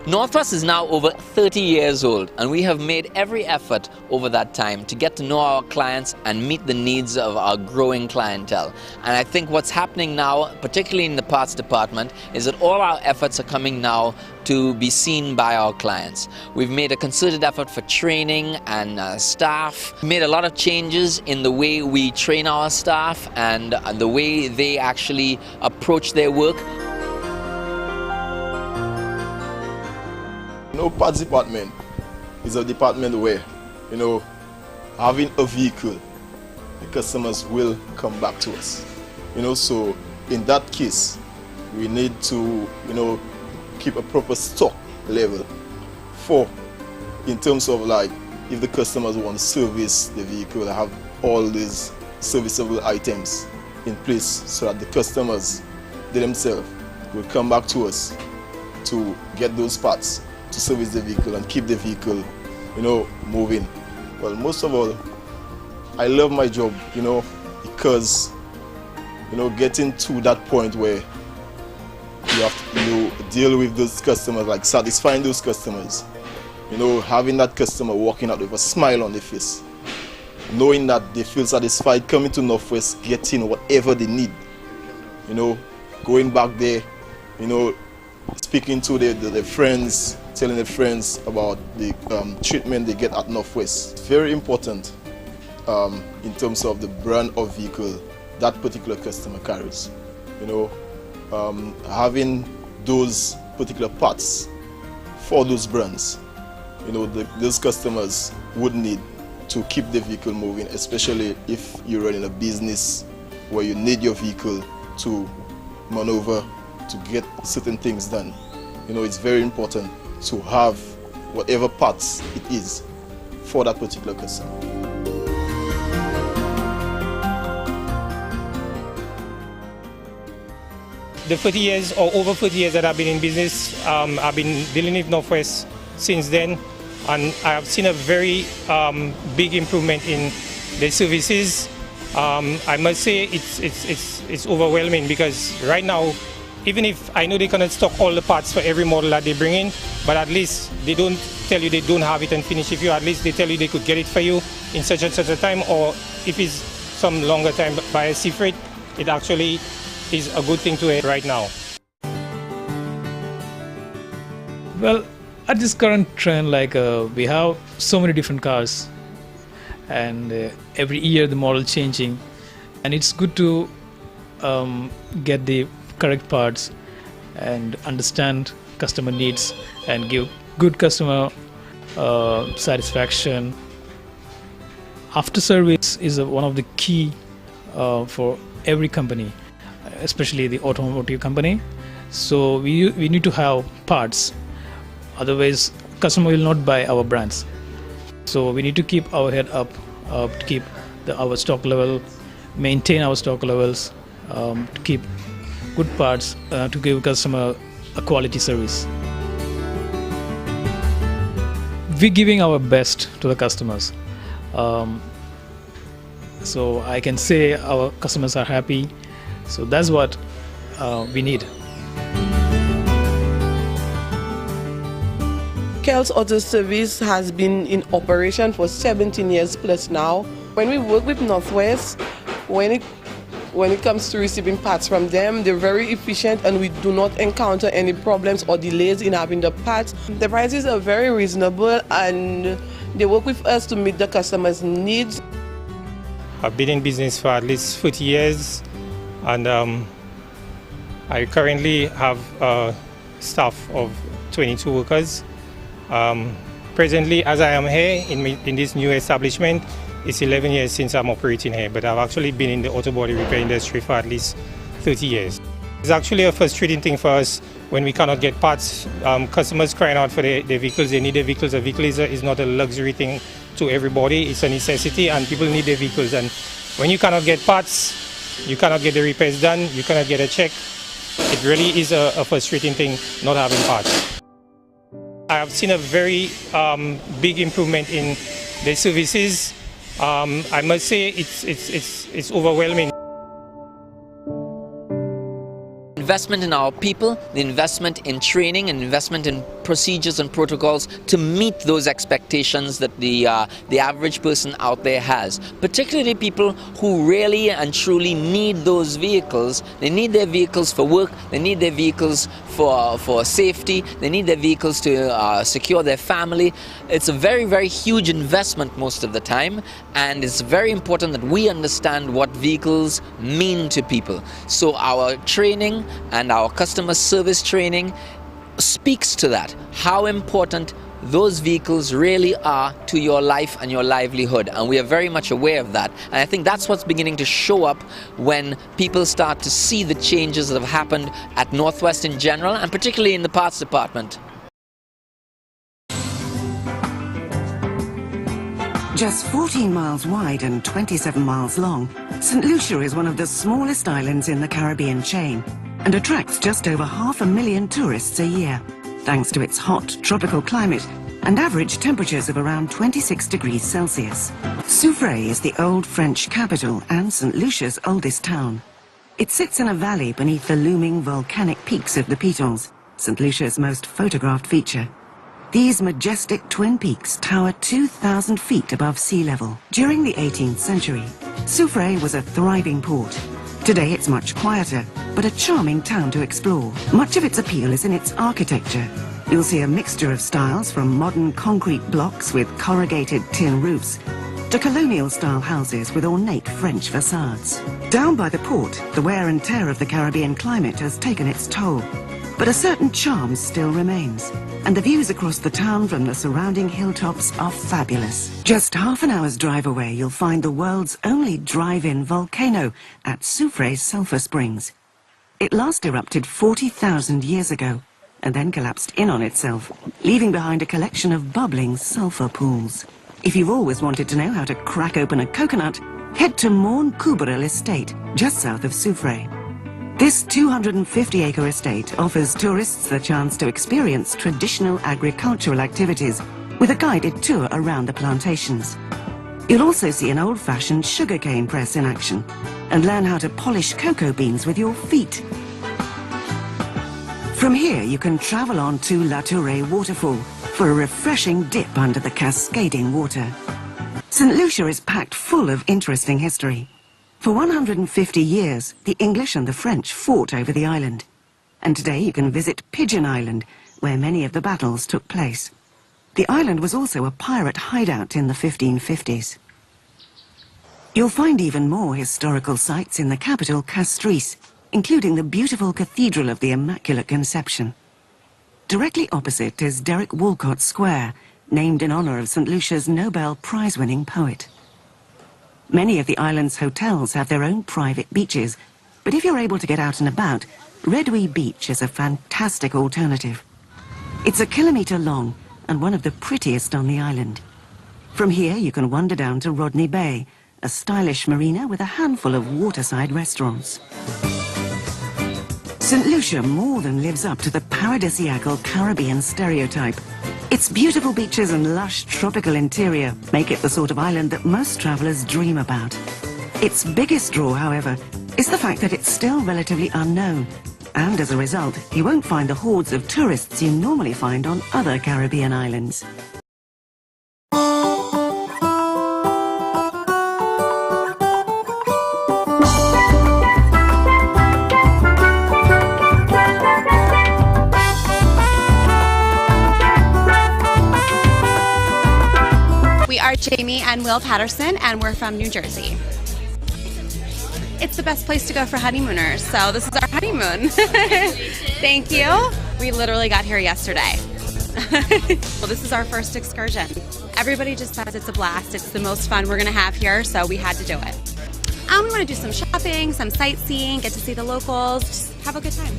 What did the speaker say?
Northwest is now over 30 years old, and we have made every effort over that time to get to know our clients and meet the needs of our growing clientele. And I think what's happening now, particularly in the parts department, is that all our efforts are coming now to be seen by our clients. We've made a concerted effort for training and staff. We made a lot of changes in the way we train our staff and the way they actually approach their work. Parts department is a department where, having a vehicle, the customers will come back to us. So in that case, we need to, keep a proper stock level in terms of like, if the customers want to service the vehicle, have all these serviceable items in place so that the customers, they themselves, will come back to us to get those parts to service the vehicle and keep the vehicle, moving. Well, most of all, I love my job, because, getting to that point where you have to deal with those customers, like satisfying those customers, having that customer walking out with a smile on their face, knowing that they feel satisfied coming to Northwest, getting whatever they need, going back there, speaking to their friends, telling their friends about the treatment they get at Northwest. It's very important in terms of the brand of vehicle that particular customer carries. Having those particular parts for those brands, those customers would need to keep the vehicle moving, especially if you're running a business where you need your vehicle to maneuver, to get certain things done. It's very important to have whatever parts it is for that particular customer. The 30 years or over 30 years that I've been in business, I've been dealing with Northwest since then, and I have seen a very big improvement in the services. I must say it's overwhelming, because right now, even if I know they cannot stock all the parts for every model that they bring in, but at least they don't tell you they don't have it and finish it for you. At least they tell you they could get it for you in such and such a time, or if it's some longer time by a sea freight, it actually is a good thing to have right now. Well, at this current trend, we have so many different cars, and every year the model changing, and it's good to get the correct parts and understand customer needs and give good customer satisfaction. After service is one of the key for every company, especially the automotive company. So we need to have parts, otherwise customer will not buy our brands. So we need to keep our head up, to keep our stock level, maintain our stock levels, to keep good parts, to give customer a quality service. We're giving our best to the customers. So I can say our customers are happy. So that's what we need. Kel's Auto Service has been in operation for 17 years plus now. When we work with Northwest, when it comes to receiving parts from them, they're very efficient, and we do not encounter any problems or delays in having the parts. The prices are very reasonable, and they work with us to meet the customer's needs. I've been in business for at least 40 years, and I currently have a staff of 22 workers. Presently, as I am here in this new establishment, it's 11 years since I'm operating here, but I've actually been in the auto body repair industry for at least 30 years. It's actually a frustrating thing for us when we cannot get parts. Customers crying out for their vehicles, they need their vehicles. A vehicle is not a luxury thing to everybody, it's a necessity, and people need their vehicles. And when you cannot get parts, you cannot get the repairs done, you cannot get a check, it really is a frustrating thing not having parts. I have seen a very big improvement in the services. I must say it's overwhelming. Investment in our people, the investment in training, and investment in procedures and protocols to meet those expectations that the average person out there has, particularly people who really and truly need those vehicles. They need their vehicles for work, they need their vehicles for safety, they need their vehicles to secure their family. It's a very, very huge investment most of the time, and it's very important that we understand what vehicles mean to people. So our training and our customer service training speaks to that, how important those vehicles really are to your life and your livelihood, and we are very much aware of that. And I think that's what's beginning to show up when people start to see the changes that have happened at Northwest in general, and particularly in the parts department. Just 14 miles wide and 27 miles long, St. Lucia is one of the smallest islands in the Caribbean chain and attracts just over 500,000 tourists a year, thanks to its hot tropical climate and average temperatures of around 26 degrees Celsius. Soufrière is the old French capital and St. Lucia's oldest town. It sits in a valley beneath the looming volcanic peaks of the Pitons, St. Lucia's most photographed feature. These majestic twin peaks tower 2,000 feet above sea level. During the 18th century, Soufrière was a thriving port. Today it's much quieter, but a charming town to explore. Much of its appeal is in its architecture. You'll see a mixture of styles from modern concrete blocks with corrugated tin roofs to colonial-style houses with ornate French facades. Down by the port, the wear and tear of the Caribbean climate has taken its toll, but a certain charm still remains, and the views across the town from the surrounding hilltops are fabulous. Just half an hour's drive away, you'll find the world's only drive-in volcano at Soufrière's Sulphur Springs. It last erupted 40,000 years ago, and then collapsed in on itself, leaving behind a collection of bubbling sulphur pools. If you've always wanted to know how to crack open a coconut, head to Morne Couberel Estate, just south of Soufrière. This 250-acre estate offers tourists the chance to experience traditional agricultural activities with a guided tour around the plantations. You'll also see an old-fashioned sugarcane press in action and learn how to polish cocoa beans with your feet. From here, you can travel on to La Tourée waterfall for a refreshing dip under the cascading water. St. Lucia is packed full of interesting history. For 150 years, the English and the French fought over the island. And today you can visit Pigeon Island, where many of the battles took place. The island was also a pirate hideout in the 1550s. You'll find even more historical sites in the capital, Castries, including the beautiful Cathedral of the Immaculate Conception. Directly opposite is Derek Walcott Square, named in honor of St. Lucia's Nobel Prize-winning poet. Many of the island's hotels have their own private beaches, but if you're able to get out and about, Redwee Beach is a fantastic alternative. It's 1 kilometre long and one of the prettiest on the island. From here you can wander down to Rodney Bay, a stylish marina with a handful of waterside restaurants. St. Lucia more than lives up to the paradisiacal Caribbean stereotype. Its beautiful beaches and lush tropical interior make it the sort of island that most travellers dream about. Its biggest draw, however, is the fact that it's still relatively unknown, and as a result, you won't find the hordes of tourists you normally find on other Caribbean islands. We are Jamie and Will Patterson, and we're from New Jersey. It's the best place to go for honeymooners, so this is our honeymoon. Thank you. We literally got here yesterday. Well, this is our first excursion. Everybody just says it's a blast. It's the most fun we're going to have here, so we had to do it. We want to do some shopping, some sightseeing, get to see the locals, just have a good time.